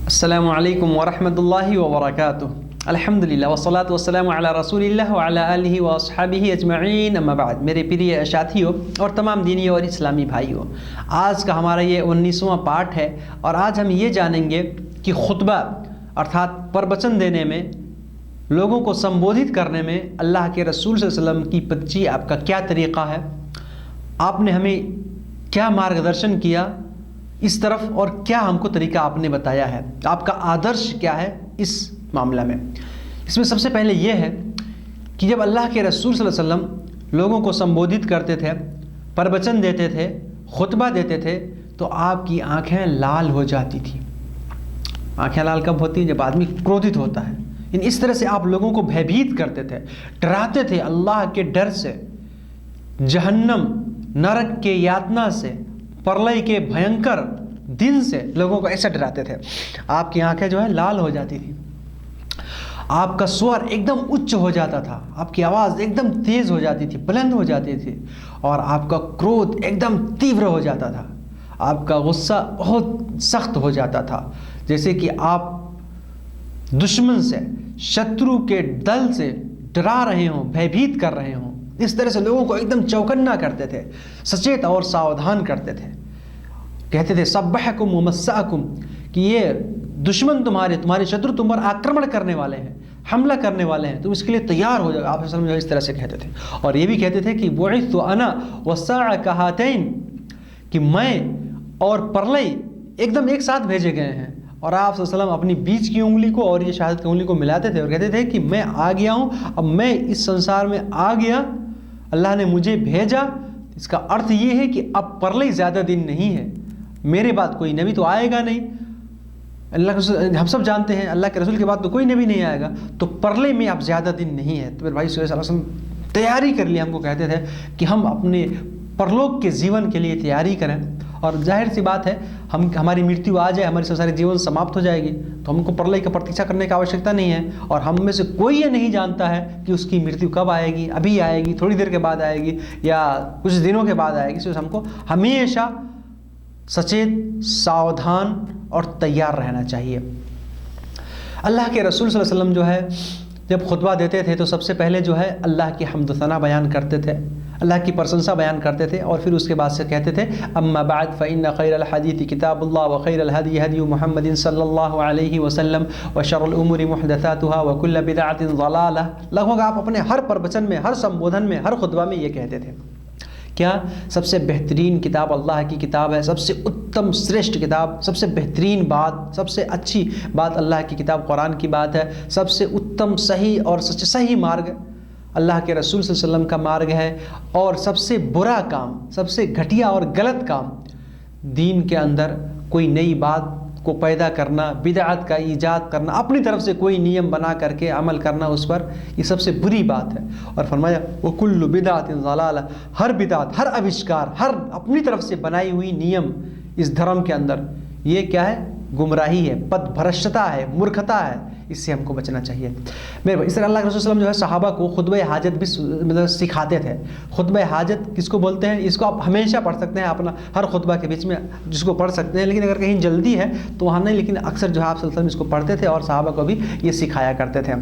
السلام علیکم ورحمۃ اللہ وبرکاتہ۔ الحمدللہ والصلاۃ والسلام علی رسول اللہ وعلی آلہ واصحابہ اجمعین، اما بعد۔ میرے پیارے ساتھیوں اور تمام دینی اور اسلامی بھائیوں، آج کا ہمارا یہ 19واں پارٹ ہے اور آج ہم یہ جانیں گے کہ خطبہ ارتھات پربچن دینے میں، لوگوں کو سمبودھت کرنے میں اللہ کے رسول صلی اللہ علیہ وسلم کی پچی آپ کا کیا طریقہ ہے، آپ نے ہمیں کیا مارگدرشن کیا اس طرف، اور کیا ہم کو طریقہ آپ نے بتایا ہے، آپ کا آدرش کیا ہے اس معاملہ میں۔ اس میں سب سے پہلے یہ ہے کہ جب اللہ کے رسول صلی اللہ علیہ وسلم لوگوں کو سمبودھت کرتے تھے، پربچن دیتے تھے، خطبہ دیتے تھے، تو آپ کی آنکھیں لال ہو جاتی تھیں۔ آنکھیں لال کب ہوتی ہیں؟ جب آدمی کرودھت ہوتا ہے۔ اس طرح سے آپ لوگوں کو بھیبھیت کرتے تھے، ڈراتے تھے اللہ کے ڈر سے، جہنم نرک کے یاتنا سے، پرلے کے بھینکر دن سے لوگوں کو ایسا ڈراتے تھے۔ آپ کی آنکھیں جو ہے لال ہو جاتی تھی، آپ کا سور ایک دم اچ ہو جاتا تھا، آپ کی آواز ایک دم تیز ہو جاتی تھی، بلند ہو جاتی تھی، اور آپ کا کرودھ ایک دم تیور ہو جاتا تھا، آپ کا غصہ بہت سخت ہو جاتا تھا، جیسے کہ آپ دشمن سے، شترو کے دل سے ڈرا رہے ہوں، بھیبھیت کر رہے ہوں۔ اس طرح سے لوگوں کو ایک دم چوکنا کرتے تھے، سچیت اور ساودھان کرتے تھے۔ کہتے تھے سبحکم ومساکم، کہ یہ دشمن تمہارے شترو تم پر آکرمن کرنے والے ہیں، حملہ کرنے والے ہیں، تم اس کے لیے تیار ہو جاؤ۔ آپ صلی اللہ علیہ وسلم اس طرح سے کہتے تھے، اور یہ بھی کہتے تھے کہ بعثت انا والساعہ کہاتین، کہ میں اور پرلے ایک دم ایک ساتھ بھیجے گئے ہیں۔ اور آپ صلی اللہ علیہ وسلم اپنی بیچ کی انگلی کو اور یہ شہادت کی انگلی کو ملاتے تھے اور کہتے تھے کہ میں آ گیا ہوں، اب میں اس سنسار میں آ گیا، اللہ نے مجھے بھیجا۔ اس کا ارتھ یہ ہے کہ اب پرلے زیادہ دن نہیں ہے، میرے بعد کوئی نبی تو آئے گا نہیں۔ اللہ کے رسول، ہم سب جانتے ہیں اللہ کے رسول کے بعد تو کوئی نبی نہیں آئے گا، تو پرلے میں اب زیادہ دن نہیں ہے۔ تو پھر بھائی صلی اللہ علیہ وسلم تیاری کر لی، ہم کو کہتے تھے کہ ہم اپنے پرلوک کے جیون کے لیے تیاری کریں، اور ظاہر سی بات ہے ہماری مرتیو آ جائے، ہماری ساری جیون سماپت ہو جائے گی، تو ہم کو پرلے کا پرتیچھا کرنے کی آوشکتا نہیں ہے، اور ہم میں سے کوئی یہ نہیں جانتا ہے کہ اس کی مرتیو کب آئے گی، ابھی آئے گی، تھوڑی دیر کے بعد آئے گی، یا کچھ دنوں کے بعد آئے گی۔ اس لیے ہم کو ہمیشہ سچیت، ساودھان اور تیار رہنا چاہیے۔ اللہ کے رسول صلی اللہ علیہ وسلم جو ہے جب خطبہ دیتے تھے تو سب سے پہلے جو ہے اللہ کی حمد و ثنا بیان کرتے تھے، اللہ کی پرشنسا بیان کرتے تھے، اور پھر اس کے بعد سے کہتے تھے اما بعد فإن خیر الحدیث کتاب اللہ وخیر الہدی ہدی محمد صلی اللہ علیہ وسلم وشر الامور محدثاتها وکل بدعۃ ضلالہ۔ لگ بھگ آپ اپنے ہر پربچن میں، ہر سمبودھن میں، ہر خطبہ میں یہ کہتے تھے۔ کیا سب سے بہترین کتاب اللہ کی کتاب ہے، سب سے اتم سریشٹھ کتاب، سب سے بہترین بات، سب سے اچھی بات اللہ کی کتاب قرآن کی بات ہے، سب سے اتم صحیح اور صحیح مارگ اللہ کے رسول صلی اللہ علیہ وسلم کا مارگ ہے، اور سب سے برا کام، سب سے گھٹیا اور غلط کام دین کے اندر کوئی نئی بات کو پیدا کرنا، بدعت کا ایجاد کرنا، اپنی طرف سے کوئی نیم بنا کر کے عمل کرنا اس پر، یہ سب سے بری بات ہے۔ اور فرمایا وَكُلُّ بِدْعَةٍ ضَلَالَةٍ، ہر بدعت، ہر آوشکار، ہر اپنی طرف سے بنائی ہوئی نیم اس دھرم کے اندر، یہ کیا ہے؟ گمراہی ہے، پد بھرشتا ہے، مورکھتا ہے، اس سے ہم کو بچنا چاہیے۔ میرے اس طرح اللہ کے رسول صلی اللہ علیہ وسلم جو ہے صحابہ کو خطبہ حاجت بھی مطلب سکھاتے تھے۔ خطبہ حاجت کس کو بولتے ہیں؟ اس کو آپ ہمیشہ پڑھ سکتے ہیں اپنا ہر خطبہ کے بیچ میں، جس کو پڑھ سکتے ہیں، لیکن اگر کہیں جلدی ہے تو وہاں نہیں، لیکن اکثر جو ہے آپ صلی اللہ علیہ وسلم اس کو پڑھتے تھے اور صحابہ کو بھی یہ سکھایا کرتے تھے۔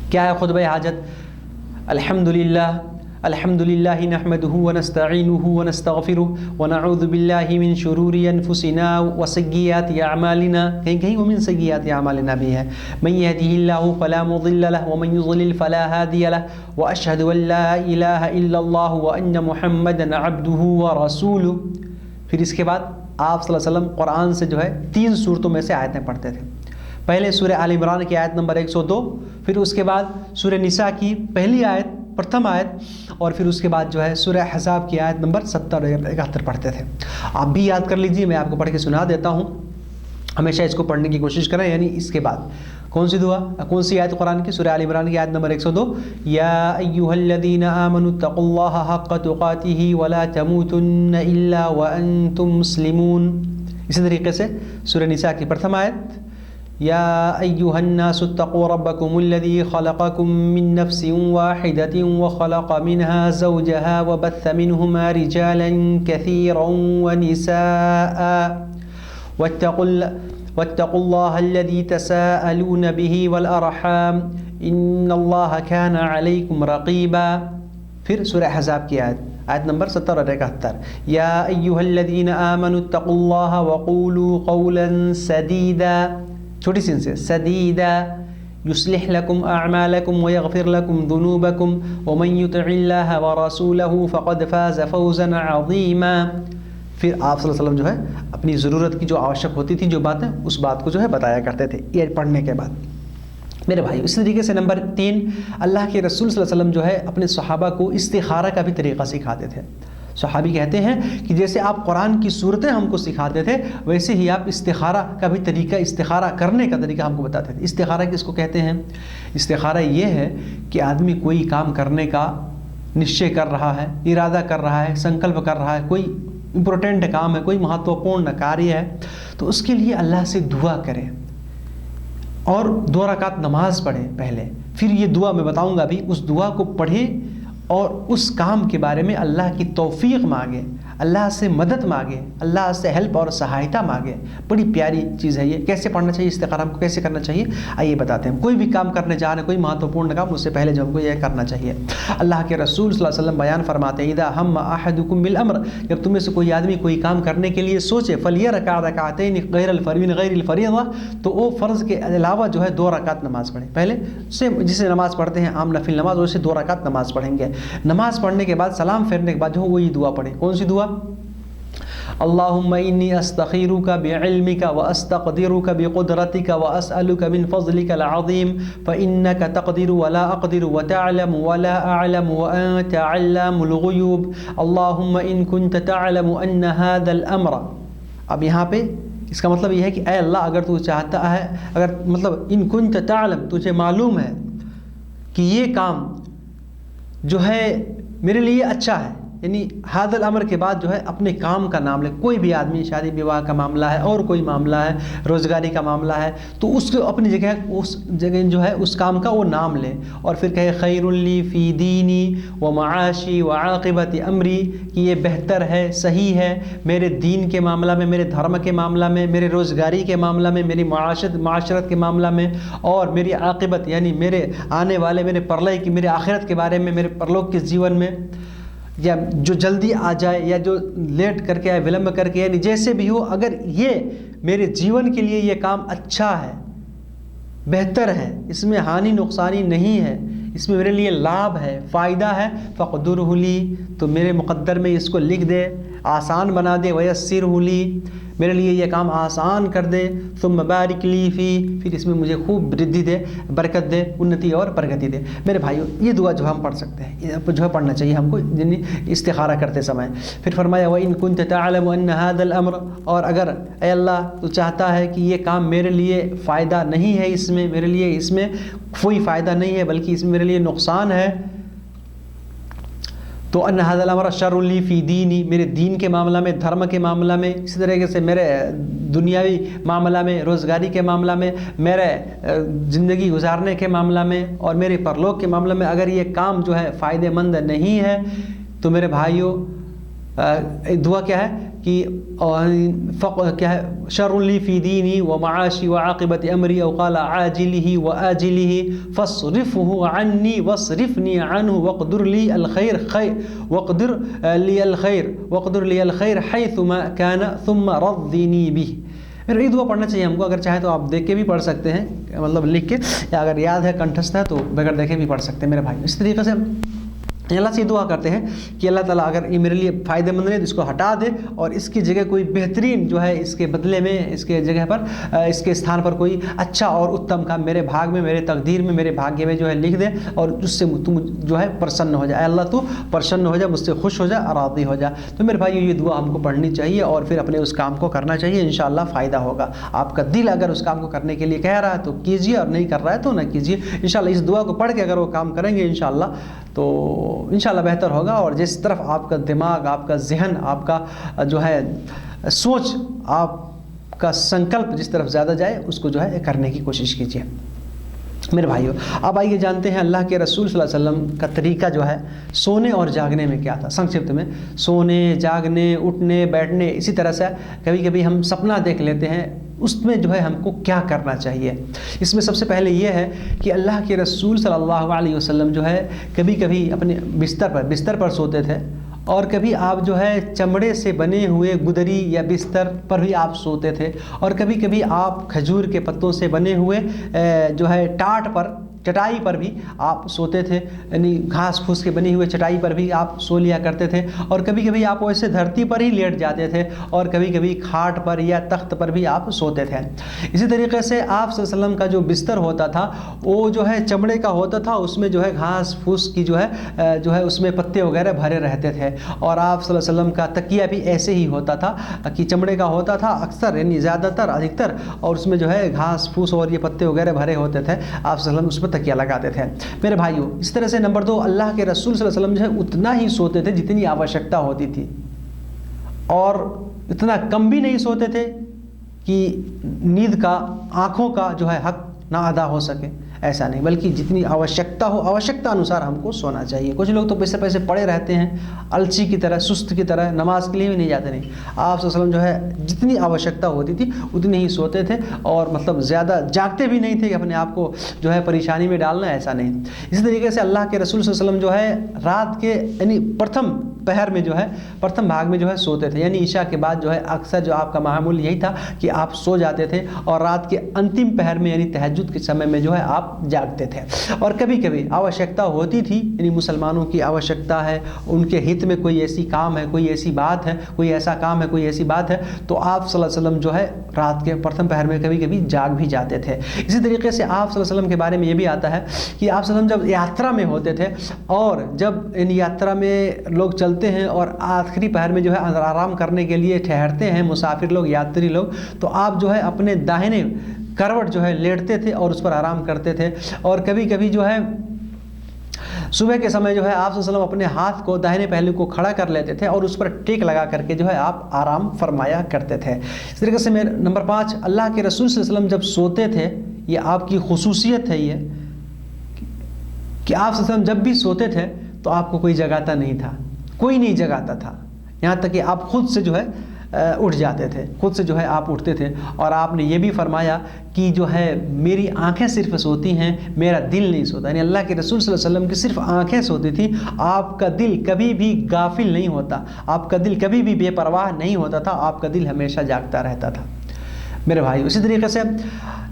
کیا ہے خطبہ حاجت؟ الحمدللہ الحمدللہ نحمده ونستعینه ونستغفره ونعوذ باللہ من شرور انفسنا وسیئات اعمالنا، کہیں ومن سیئات اعمالنا بھی ہے، من یهده اللہ فلا مضل له ومن یضلل فلا هادی له واشهد ان لا الہ الا اللہ وان محمدا عبده ورسوله۔ پھر اس کے بعد آپ صلی اللہ علیہ وسلم قرآن سے جو ہے 3 سورتوں میں سے آیتیں پڑھتے تھے۔ پہلے سورہ آل عمران کی آیت نمبر 102، پھر اس کے بعد سورہ نساء کی پہلی آیت، پرتھم آیت، اور پھر اس کے بعد جو ہے سورہ احزاب کی آیت نمبر 70 اور 71 پڑھتے تھے۔ آپ بھی یاد کر لیجئے، میں آپ کو پڑھ کے سنا دیتا ہوں، ہمیشہ اس کو پڑھنے کی کوشش کریں۔ یعنی اس کے بعد کون سی دعا، کون سی آیت قرآن کی؟ سورہ آل عمران کی آیت نمبر 102، یا ایھا الذین آمنوا اتقوا اللہ حق تقاتہ ولا تموتن الا وانتم مسلمون۔ اسی طریقے سے سورہ نساء کی پرتھم آیت، یا ایھا الناس اتقوا ربکم الذی خلقکم من نفس واحدۃ وخلق منها زوجها وبث منهما رجالا کثیرا ونساء واتقوا اللہ الذی تساءلون به والارحام ان اللہ کان علیکم رقیبا۔ پھر سورہ احزاب کی آیت نمبر 70 اور 71، یا ایھا الذین آمنوا اتقوا اللہ وقولوا قولا سدیدا، چھوٹی سی سے سدیدا، یصلح لکم اعمالکم ویغفر لکم ذنوبکم ومن یطع اللہ ورسولہ فقد فاز فوزا عظیما۔ پھر آپ صلی اللہ علیہ وسلم جو ہے اپنی ضرورت کی جو آوشک ہوتی تھی جو باتیں، اس بات کو جو ہے بتایا کرتے تھے یہ پڑھنے کے بعد۔ میرے بھائی اسی طریقے سے نمبر 3، اللہ کے رسول صلی اللہ علیہ وسلم جو ہے اپنے صحابہ کو استخارہ کا بھی طریقہ سکھاتے تھے۔ صحابی کہتے ہیں کہ جیسے آپ قرآن کی صورتیں ہم کو سکھاتے تھے ویسے ہی آپ استخارہ کا بھی طریقہ، استخارہ کرنے کا طریقہ ہم کو بتاتے تھے۔ استخارہ کس کو کہتے ہیں؟ استخارہ یہ ہے کہ آدمی کوئی کام کرنے کا نشچے کر رہا ہے، ارادہ کر رہا ہے، سنکلپ کر رہا ہے، کوئی امپورٹنٹ کام ہے، کوئی مہتوپورن کاریہ ہے، تو اس کے لیے اللہ سے دعا کرے اور 2 رکعت نماز پڑھے پہلے، پھر یہ دعا میں بتاؤں گا ابھی، اس دعا کو پڑھے اور اس کام کے بارے میں اللہ کی توفیق مانگے، اللہ سے مدد مانگے، اللہ سے ہیلپ اور سہایتا مانگے۔ بڑی پیاری چیز ہے یہ۔ کیسے پڑھنا چاہیے استخارہ، ہم کو کیسے کرنا چاہیے آئیے بتاتے ہیں۔ کوئی بھی کام کرنے جا رہے ہیں، کوئی مہتوپورن کام، اس سے پہلے جو ہم کو یہ کرنا چاہیے، اللہ کے رسول صلی اللہ علیہ وسلم بیان فرماتے ہیں اذا ہم احدکم بالامر، جب تم میں سے کوئی آدمی کوئی کام کرنے کے لیے سوچے فلیرکع رکعتین غیر الفریضہ، تو وہ فرض کے علاوہ جو ہے 2 رکعت نماز پڑھیں۔ پہلے سے جسے نماز پڑھتے ہیں عام نفل نماز، ویسے 2 رکعت نماز پڑھیں گے۔ نماز پڑھنے کے بعد سلام پھیرنے کے بعد جو وہی دعا پڑھیں۔ کون سی دعا؟ اللہم انی استخیرک بعلمک واستقدرک بقدرتک واسألک من فضلک العظیم فإنک تقدر ولا اقدر وتعلم ولا اعلم وانت علام الغیوب اللہم ان کنت تعلم ان هذا الامر۔ اب یہاں پہ اس کا مطلب یہ ہے کہ اے اللہ اگر تو چاہتا ہے، اگر مطلب ان کنت تعلم، تجھے معلوم ہے کہ یہ کام جو ہے میرے لیے اچھا ہے، یعنی هذا الامر کے بعد جو ہے اپنے کام کا نام لے۔ کوئی بھی آدمی شادی بیواہ کا معاملہ ہے اور کوئی معاملہ ہے، روزگاری کا معاملہ ہے، تو اس کو اپنی جگہ، اس جگہ جو ہے اس کام کا وہ نام لے اور پھر کہے خیر لی فی دینی و معاشی و عاقبت امری، کہ یہ بہتر ہے، صحیح ہے میرے دین کے معاملہ میں، میرے دھرم کے معاملہ میں، میرے روزگاری کے معاملہ میں، میری معاشرت کے معاملہ میں، اور میری عاقبت یعنی میرے آنے والے، میرے پرلے کی، میرے آخرت کے بارے میں، میرے پرلوک کے جیون میں، یا جو جلدی آ جائے یا جو لیٹ کر کے آئے، ولمب کر کے، یعنی جیسے بھی ہو، اگر یہ میرے جیون کے لیے یہ کام اچھا ہے، بہتر ہے، اس میں ہانی نقصانی نہیں ہے، اس میں میرے لیے لابھ ہے، فائدہ ہے، فقدرہ لی، تو میرے مقدر میں اس کو لکھ دے، آسان بنا دے، ویسرہ لی، میرے لیے یہ کام آسان کر دے، ثم بارک لی فی، پھر اس میں مجھے خوب بردی دے، برکت دے، انتی اور پرگتی دے۔ میرے بھائیو یہ دعا جو ہم پڑھ سکتے ہیں، یہ جو ہے پڑھنا چاہیے ہم کو یعنی استخارہ کرتے سمے۔ پھر فرمایا وَإِن كُنْتَ تَعْلَمُ أَنَّ هَذَا الْأَمْرَ، اور اگر اے اللہ تو چاہتا ہے کہ یہ کام میرے لیے فائدہ نہیں ہے، اس میں میرے لیے اس میں کوئی فائدہ نہیں ہے بلکہ اس میں میرے لیے نقصان ہے، تو ان هذا الامر شر لی فی دینی، میرے دین کے معاملہ میں، دھرم کے معاملہ میں، اسی طریقے سے میرے دنیاوی معاملہ میں، روزگاری کے معاملہ میں، میرے زندگی گزارنے کے معاملہ میں، اور میرے پرلوک کے معاملہ میں اگر یہ کام جو ہے فائدہ مند نہیں ہے، تو میرے بھائیوں دعا کیا ہے کہ کیا ہے، شر لی فی دینی و معاشی و عاقبت امری، او قال عاجلہ و آجلہ فاصرفہ عنی واصرفنی عنہ واقدر لی الخیر واقدر لی الخیر واقدر لی الخیر حیثما کان ثم رضنی بہ۔ میرا یہ دعا پڑھنا چاہیے ہم کو، اگر چاہیں تو آپ دیکھ کے بھی پڑھ سکتے ہیں، مطلب لکھ کے، یا اگر یاد ہے کنٹھستھ ہے تو بغیر دیکھے بھی پڑھ سکتے ہیں میرے بھائی۔ اس طریقے سے اللہ سے دعا کرتے ہیں کہ اللہ تعالیٰ اگر یہ میرے لیے فائدہ مند نہیں تو اس کو ہٹا دے، اور اس کی جگہ کوئی بہترین جو ہے اس کے بدلے میں، اس کے جگہ پر، اس کے استھان پر کوئی اچھا اور اتم کام میرے بھاگ میں، میرے تقدیر میں، میرے بھاگیہ میں جو ہے لکھ دے، اور اس سے تم جو ہے پرسن ہو جائے۔ اے اللہ تو پرسن ہو جا، مجھ سے خوش ہو جا، راضی ہو جا۔ تو میرے بھائی یہ دعا ہم کو پڑھنی چاہیے اور پھر اپنے اس کام کو کرنا چاہیے، انشاءاللہ فائدہ ہوگا۔ آپ کا دل اگر اس کام کو کرنے کے لیے کہہ رہا ہے تو کیجیے، اور نہیں کر رہا ہے تو نہ کیجیے۔ انشاءاللہ اس دعا کو پڑھ کے اگر وہ کام کریں گے انشاءاللہ تو انشاءاللہ بہتر ہوگا، اور جس طرف آپ کا دماغ، آپ کا ذہن، آپ کا جو ہے سوچ، آپ کا سنکلپ جس طرف زیادہ جائے اس کو جو ہے کرنے کی کوشش کیجیے۔ میرے بھائیوں، اب آئیے جانتے ہیں اللہ کے رسول صلی اللہ علیہ وسلم کا طریقہ جو ہے سونے اور جاگنے میں کیا تھا۔ سنکشپت میں سونے، جاگنے، اٹھنے، بیٹھنے، اسی طرح سے کبھی کبھی ہم سپنا دیکھ لیتے ہیں، اس میں جو ہے ہم کو کیا کرنا چاہیے۔ اس میں سب سے پہلے یہ ہے کہ اللہ کے رسول صلی اللہ علیہ وسلم جو ہے کبھی کبھی اپنے بستر پر سوتے تھے، اور کبھی آپ جو ہے چمڑے سے بنے ہوئے گدری یا بستر پر بھی آپ سوتے تھے، اور کبھی کبھی آپ کھجور کے پتوں سے بنے ہوئے جو ہے ٹاٹ پر، چٹائی پر بھی آپ سوتے تھے، یعنی گھاس پھوس کے بنی ہوئے چٹائی پر بھی آپ سو لیا کرتے تھے، اور کبھی کبھی آپ ویسے دھرتی پر ہی لیٹ جاتے تھے، اور کبھی کبھی کھاٹ پر یا تخت پر بھی آپ سوتے تھے۔ اسی طریقے سے آپ صلی اللہ علیہ وسلم کا جو بستر ہوتا تھا وہ جو ہے چمڑے کا ہوتا تھا، اس میں جو ہے گھاس پھوس کی جو ہے اس میں پتے وغیرہ بھرے رہتے تھے، اور آپ صلی اللہ علیہ وسلم کا تکیہ بھی ایسے ہی ہوتا تھا کہ چمڑے کا ہوتا تھا اکثر، یعنی زیادہ تر، ادھکتر، اور اس میں جو ہے گھاس پھوس اور یہ پتے وغیرہ بھرے ہوتے تھے، آپ صلی اللہ علیہ وسلم اس میں تکیہ لگاتے تھے۔ میرے بھائیوں، اس طرح سے نمبر 2، اللہ کے رسول صلی اللہ علیہ وسلم جو ہے اتنا ہی سوتے تھے جتنی آوشکتا ہوتی تھی، اور اتنا کم بھی نہیں سوتے تھے کہ نیند کا، آنکھوں کا جو ہے حق نہ ادا ہو سکے، ایسا نہیں، بلکہ جتنی آوشکتا ہو، آوشکتا انوسار ہم کو سونا چاہیے۔ کچھ لوگ تو پیسے پڑے رہتے ہیں، الچی کی طرح، سست کی طرح، نماز کے لیے بھی نہیں جاتے۔ نہیں، آپ صلی اللہ علیہ وسلم جو ہے جتنی آوشکتا ہوتی تھی اتنی ہی سوتے تھے، اور مطلب زیادہ جاگتے بھی نہیں تھے کہ اپنے آپ کو جو ہے پریشانی میں ڈالنا، ایسا نہیں۔ اسی طریقے سے اللہ کے رسول صلی اللہ علیہ وسلم جو ہے رات کے، یعنی پرتھم پہر میں جو ہے، پرتھم بھاگ میں جو ہے سوتے تھے، یعنی عشاء کے بعد جو ہے اکثر جو آپ کا معمول یہی تھا کہ آپ سو جاتے تھے، اور رات کے انتم پہر میں یعنی تہجد کے سمے میں جو ہے آپ جاگتے تھے۔ اور کبھی کبھی آوشکتا ہوتی تھی، یعنی مسلمانوں کی آوشکتا ہے، ان کے ہت میں کوئی ایسی کام ہے، کوئی ایسی بات ہے، کوئی ایسا کام ہے، کوئی ایسی بات ہے، تو آپ صلی اللہ علیہ وسلم جو ہے رات کے پرتھم پہر میں کبھی کبھی جاگ بھی جاتے تھے۔ اسی طریقے سے آپ صلی اللہ علیہ وسلم کے بارے میں یہ بھی آتا ہے کہ آپ صلی اللہ علیہ وسلم جب یاترا میں ہوتے تھے، اور جب ان یاترا میں لوگ چلتے ہیں اور آخری پہر میں جو ہے آرام کرنے کے لیے ٹھہرتے ہیں مسافر لوگ، یاتری لوگ، تو آپ جو ہے اپنے داہنے کروٹ جو ہے لیٹتے تھے اور اس پر آرام کرتے تھے، اور کبھی کبھی جو ہے صبح کے سمے جو ہے آپ صلی اللہ علیہ وسلم اپنے ہاتھ کو داہنے پہلو کو کھڑا کر لیتے تھے، اور اس پر ٹیک لگا کر کے جو ہے آپ آرام فرمایا کرتے تھے۔ اس طریقے سے نمبر 5، اللہ کے رسول صلی اللہ علیہ وسلم جب سوتے تھے، یہ آپ کی خصوصیت ہے یہ کہ آپ صلی اللہ علیہ وسلم جب بھی سوتے تھے تو آپ کو کوئی جگاتا نہیں تھا، کوئی نہیں جگاتا تھا، یہاں تک کہ آپ خود سے جو ہے اٹھ جاتے تھے، خود سے جو ہے آپ اٹھتے تھے، اور آپ نے یہ بھی فرمایا کہ جو ہے میری آنکھیں صرف سوتی ہیں، میرا دل نہیں سوتا، یعنی اللہ کے رسول صلی اللہ علیہ وسلم کی صرف آنکھیں سوتی تھیں، آپ کا دل کبھی بھی غافل نہیں ہوتا، آپ کا دل کبھی بھی بے پرواہ نہیں ہوتا تھا، آپ کا دل ہمیشہ جاگتا رہتا تھا۔ میرے بھائی، اسی طریقے سے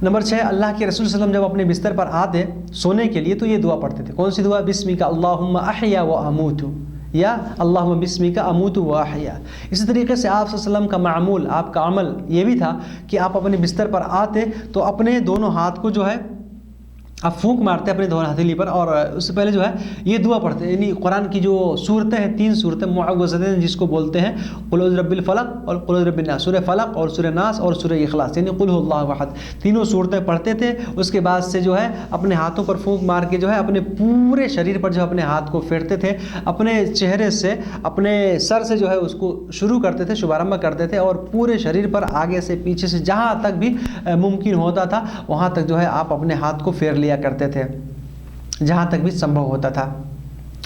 نمبر 6، اللہ کے رسول صلی اللہ علیہ وسلم جب اپنے بستر پر آتے سونے کے لیے تو یہ دعا پڑھتے تھے۔ کون سی دعا؟ بسمک اللہم احیا و اموت، یا اللہم بسمک اموت و احیا۔ اسی طریقے سے آپ صلی اللہ علیہ وسلم کا معمول، آپ کا عمل یہ بھی تھا کہ آپ اپنے بستر پر آتے تو اپنے دونوں ہاتھ کو جو ہے آپ پھونک مارتے اپنے دونوں ہتھیلی پر، اور اس سے پہلے جو ہے یہ دعا پڑھتے، یعنی قرآن کی جو صورتیں ہیں، 3 صورتیں معوذتین جس کو بولتے ہیں، قل اعوذ برب الفلق اور قل اعوذ برب الناس، سورہ فلق اور سورہ ناس اور سورہ اخلاص، یعنی قل هو اللہ احد، تینوں صورتیں پڑھتے تھے۔ اس کے بعد سے جو ہے اپنے ہاتھوں پر پھونک مار کے جو ہے اپنے پورے شریر پر جو اپنے ہاتھ کو پھیرتے تھے، اپنے چہرے سے، اپنے سر سے جو ہے اس کو شروع کرتے تھے، شبارمبہ کرتے تھے، اور پورے شریر پر آگے سے پیچھے سے جہاں تک بھی ممکن ہوتا تھا وہاں تک جو ہے آپ اپنے ہاتھ کو پھیر لیا کرتے تھے، جہاں تک بھی سمبھو ہوتا تھا۔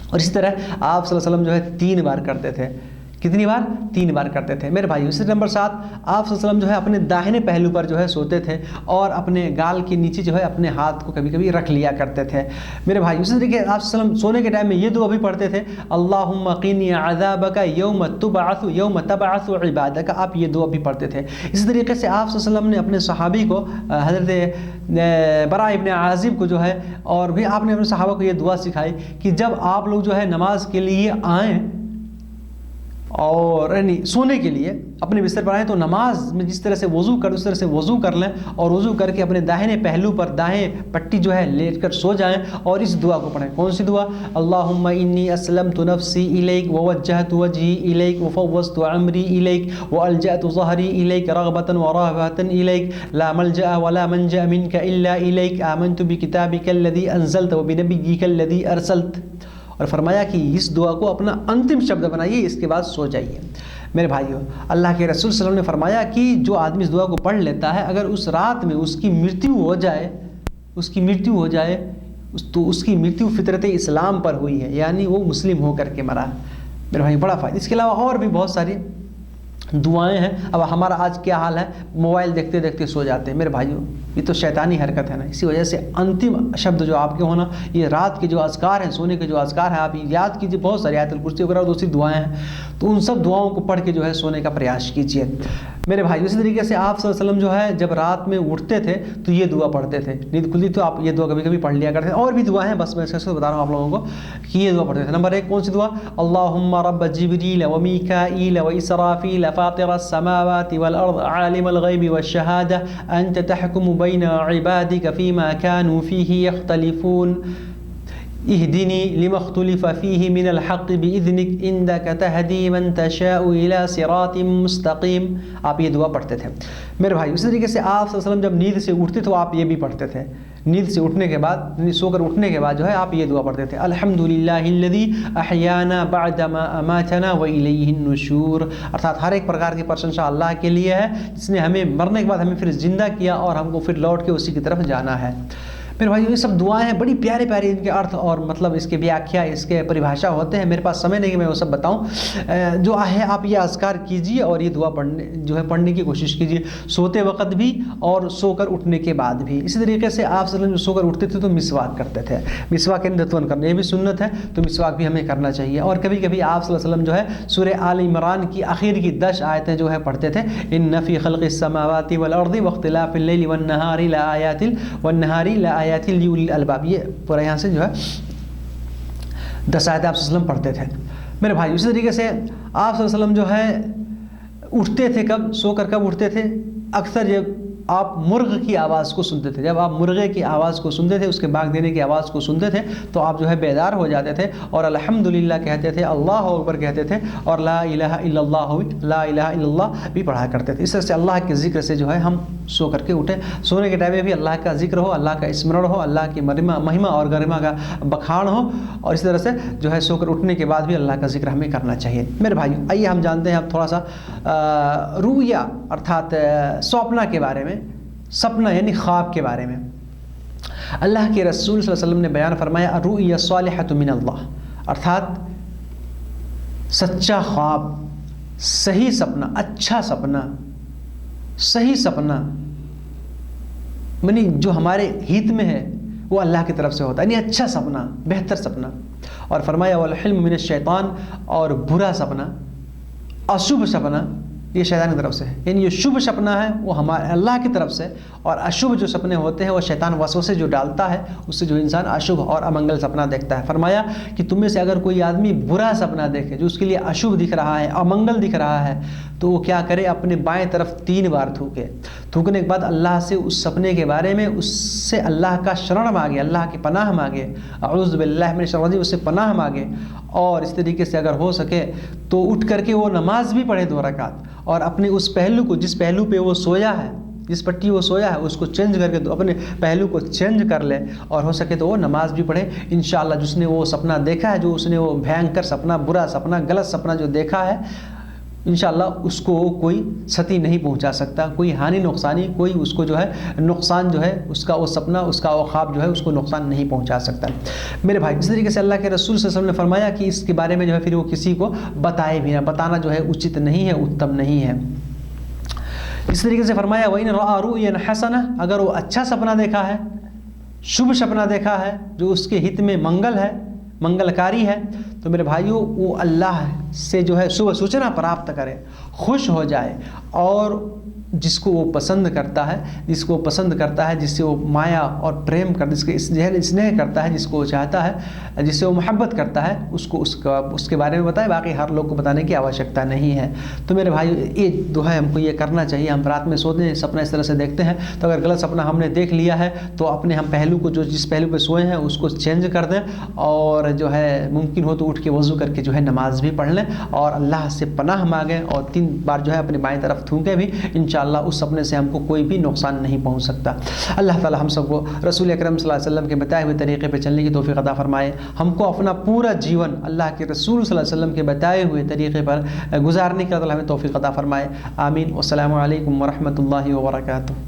اور اسی طرح آپ صلی اللہ علیہ وسلم جو ہے 3 بار کرتے تھے۔ کتنی بار؟ 3 بار کرتے تھے۔ میرے بھائی، اسی نمبر 7، آپ صلی اللہ علیہ وسلم جو ہے اپنے داہنے پہلو پر جو ہے سوتے تھے، اور اپنے گال کے نیچے جو ہے اپنے ہاتھ کو کبھی کبھی رکھ لیا کرتے تھے۔ میرے بھائی، اسی طریقے آپ صلی اللہ علیہ وسلم سونے کے ٹائم میں یہ دعا بھی پڑھتے تھے، اللہم قینی عذابک یوم تبعث عبادک، آپ یہ دعا بھی پڑھتے تھے۔ اسی طریقے سے آپ صلی اللہ علیہ وسلم نے اپنے صحابی کو، حضرت براء ابن عازب کو جو ہے، اور بھی آپ نے اپنے صحابہ کو یہ دعا سکھائی کہ جب آپ لوگ جو ہے نماز کے لیے آئیں، اور یعنی سونے کے لیے اپنے بستر پر آئیں، تو نماز میں جس طرح سے وضو کر اس طرح سے وضو کر لیں، اور وضو کر کے اپنے داہنے پہلو پر دائیں پٹی جو ہے لیٹ کر سو جائیں، اور اس دعا کو پڑھیں۔ کون سی دعا؟ اللہم انی اسلمت نفسی الیک ووجہت وجہی الیک وفوضت امری الیک والجأت ظہری الیک رغبتا ورہبتا الیک لا ملجأ ولا منجأ منک الا الیک آمنت بکتابک الذی انزلت وبنبیک الذی ارسلت، اور فرمایا کہ اس دعا کو اپنا انتم شبد بنائیے، اس کے بعد سو جائیے۔ میرے بھائیوں، اللہ کے رسول صلی اللہ علیہ وسلم نے فرمایا کہ جو آدمی اس دعا کو پڑھ لیتا ہے، اگر اس رات میں اس کی مرتیو ہو جائے، اس کی مرتیو ہو جائے تو اس کی مرتیو فطرت اسلام پر ہوئی ہے، یعنی وہ مسلم ہو کر کے مرا میرے بھائی، بڑا فائدہ۔ اس کے علاوہ اور بھی بہت ساری دعائیں ہیں۔ اب ہمارا آج کیا حال ہے، موبائل دیکھتے دیکھتے سو جاتے ہیں میرے بھائیوں، یہ تو شیطانی حرکت ہے نا۔ اسی وجہ سے انتم شبد جو آپ کے ہونا، یہ رات کے جو اذکار ہیں، سونے کے جو اذکار ہیں، آپ یاد کیجیے، بہت ساری آیت الکرسی وغیرہ دوسری دعائیں ہیں، تو ان سب دعاؤں کو پڑھ کے جو ہے سونے کا پریاس کیجیے میرے بھائی۔ اسی طریقے سے آپ صلی اللہ علیہ وسلم جو ہے جب رات میں اٹھتے تھے تو یہ دعا پڑھتے تھے، نیند کھلتی تو آپ یہ دعا کبھی کبھی پڑھ لیا کرتے ہیں۔ اور بھی دعا ہیں، بس میں اس کو بتا رہا ہوں آپ لوگوں کو کہ یہ دعا پڑھتے تھے۔ نمبر 1 کون سی دعا؟ اللہم رب جبریل و میکائیل و اسرافیل فاطر السماوات والارض عالم الغیب والشہادہ انت تحکم بین عبادک فیما كانوا فیہ یختلفون اہدنی لما اختلف فیہ من الحق بإذنک انک تہدی من تشاء الی صراط مستقیم۔ آپ یہ دعا پڑھتے تھے میرے بھائی۔ اسی طریقے سے آپ صلی اللہ علیہ وسلم جب نیند سے اٹھتے تو آپ یہ بھی پڑھتے تھے، نیند سے اٹھنے کے بعد، سو کر اٹھنے کے بعد جو ہے آپ یہ دعا پڑھتے تھے، الحمدللہ الذی احیانا بعدما اماتنا والیہ النشور، ارتھات ہر ایک پرکار کی پرشنسا اللہ کے لیے ہے جس نے ہمیں مرنے کے بعد ہمیں پھر زندہ کیا اور ہم کو پھر لوٹ کے اسی کی طرف جانا ہے میرے بھائی۔ یہ سب دعائیں ہیں، بڑی پیارے پیارے ان کے ارتھ اور مطلب اس کے ویاخیا، اس کے پریبھاشا ہوتے ہیں، میرے پاس سمے نہیں کہ میں وہ سب بتاؤں۔ جو ہے آپ یہ اذکار کیجیے اور یہ دعا پڑھنے کی کوشش کیجیے، سوتے وقت بھی اور سو کر اٹھنے کے بعد بھی۔ اسی طریقے سے آپ صلی اللہ علیہ وسلم سو کر اٹھتے تھے تو مسواک کرتے تھے، مسواک یعنی دتون کرنا، یہ بھی سنت ہے، تو مسواک بھی ہمیں کرنا چاہیے۔ اور کبھی کبھی آپ صلی اللہ علیہ وسلم جو ہے سورہ آل عمران کی آخر کی 10 آیتیں جو ہے پڑھتے تھے، ان فی خلق السماوات والارض واختلاف اللیل والنہار لآیات لأولی الالباب، یہ پورا یہاں سے جو ہے 10 آیتیں آپ صلی اللہ علیہ وسلم پڑھتے تھے میرے بھائی۔ اسی طریقے سے آپ صلی اللہ علیہ وسلم جو ہے اٹھتے تھے، کب سو کر کب اٹھتے تھے؟ اکثر جب آپ مرغ کی آواز کو سنتے تھے، جب آپ مرغے کی آواز کو سنتے تھے، اس کے باغ دینے کی آواز کو سنتے تھے تو آپ جو ہے بیدار ہو جاتے تھے اور الحمدللہ کہتے تھے، اللہ اکبر کہتے تھے اور لا الہ الا اللہ بھی پڑھا کرتے تھے۔ اس طرح سے اللہ کے ذکر سے جو ہے ہم سو کر کے اٹھے، سونے کے ٹائم میں بھی اللہ کا ذکر ہو، اللہ کا اسمرن ہو، اللہ کی مہمہ اور گرما کا بخان ہو، اور اس طرح سے جو ہے سو کر اٹھنے کے بعد بھی اللہ کا ذکر ہمیں کرنا چاہیے میرے بھائی۔ آئیے ہم جانتے ہیں اب تھوڑا سا رویا ارتھات سوپنا کے بارے میں، سپنا یعنی خواب کے بارے میں۔ اللہ کے رسول صلی اللہ علیہ وسلم نے بیان فرمایا الرؤیا الصالحۃ من اللہ، ارتھات سچا خواب، صحیح سپنا، اچھا سپنا، صحیح سپنا یعنی جو ہمارے ہت میں ہے وہ اللہ کی طرف سے ہوتا ہے، یعنی اچھا سپنا، بہتر سپنا۔ اور فرمایا والحلم من الشیطان، اور برا سپنا، اشبھ سپنا یہ شیطان کی طرف سے ہے، یعنی یہ شبھ سپنا ہے وہ ہمارے اللہ کی طرف سے، اور اشبھ جو سپنے ہوتے ہیں وہ شیطان وسوسے جو ڈالتا ہے اس سے جو انسان اشبھ اور امنگل سپنا دیکھتا ہے۔ فرمایا کہ تم میں سے اگر کوئی آدمی برا سپنا دیکھے جو اس کے لیے اشبھ دکھ رہا ہے، امنگل دکھ رہا ہے، تو وہ کیا کرے؟ اپنے بائیں طرف 3 بار تھوکے، تھوکنے کے بعد اللہ سے اس سپنے کے بارے میں اس سے اللہ کا شرن مانگے، اللہ کی پناہ مانگے، اعوذ باللہ من الشیطان الرجیم، اس سے پناہ مانگے۔ اور اس طریقے سے اگر ہو سکے تو اٹھ کر کے وہ نماز بھی پڑھے 2 رکعت، اور اپنے اس پہلو کو، جس پہلو پہ وہ سویا ہے، جس پٹی وہ سویا ہے، اس کو چینج کر کے اپنے پہلو کو چینج کر لے، اور ہو سکے تو وہ نماز بھی پڑھے۔ انشاءاللہ جس نے وہ سپنا دیکھا ہے، جو اس نے وہ بھینکر سپنا، برا سپنا، غلط سپنا جو دیکھا ہے، انشاءاللہ اس کو کوئی چھتی نہیں پہنچا سکتا، کوئی ہانی نقصانی، کوئی اس کو جو ہے نقصان جو ہے اس کا وہ سپنا، اس کا وہ خواب جو ہے اس کو نقصان نہیں پہنچا سکتا میرے بھائی۔ اس طریقے سے اللہ کے رسول صلی اللہ علیہ وسلم نے فرمایا کہ اس کے بارے میں جو ہے پھر وہ کسی کو بتائے بھی نہ، بتانا جو ہے اچت نہیں ہے، اتم نہیں ہے۔ اس طریقے سے فرمایا وَإِنْ رَأَى رُؤْيًا حَسَنَةً، اگر وہ اچھا سپنا دیکھا ہے، شبھ سپنا دیکھا ہے جو اس کے ہت میں منگل ہے، منگلکاری ہے، تو میرے بھائیوں وہ اللہ سے جو ہے صبح سوچنا پراپت کرے، خوش ہو جائے، اور جس کو وہ پسند کرتا ہے، جس کو وہ پسند کرتا ہے، جس سے وہ مایا اور پریم کرتا ہے، جس کے اسنیہ کرتا ہے، جس کو وہ چاہتا ہے، جس سے وہ محبت کرتا ہے، اس کو اس کے بارے میں بتائے، باقی ہر لوگ کو بتانے کی آوشکتا نہیں ہے۔ تو میرے بھائی یہ دعا ہے ہم کو یہ کرنا چاہیے۔ ہم رات میں سوتے ہیں، سپنا اس طرح سے دیکھتے ہیں، تو اگر غلط سپنا ہم نے دیکھ لیا ہے تو اپنے ہم پہلو کو، جو جس پہلو پہ سوئے ہیں اس کو چینج کر دیں، اور جو ہے ممکن ہو تو اٹھ کے وضو کر کے جو ہے نماز بھی پڑھ لیں، اور اللہ سے پناہ مانگیں، اور 3 بار جو ہے اپنی بائیں طرف تھونکیں بھی، انشاءاللہ اس سپنے سے ہم کو کوئی بھی نقصان نہیں پہنچ سکتا۔ اللہ تعالی ہم سب کو رسول اکرم صلی اللہ علیہ وسلم کے بتائے ہوئے طریقے پہ چلنے کی توفیق عطا فرمائے، ہم کو اپنا پورا جیون اللہ کے رسول صلی اللہ علیہ وسلم کے بتائے ہوئے طریقے پر گزارنے کی اللہ ہمیں توفیق عطا فرمائے، آمین۔ والسلام علیکم ورحمۃ اللہ وبرکاتہ۔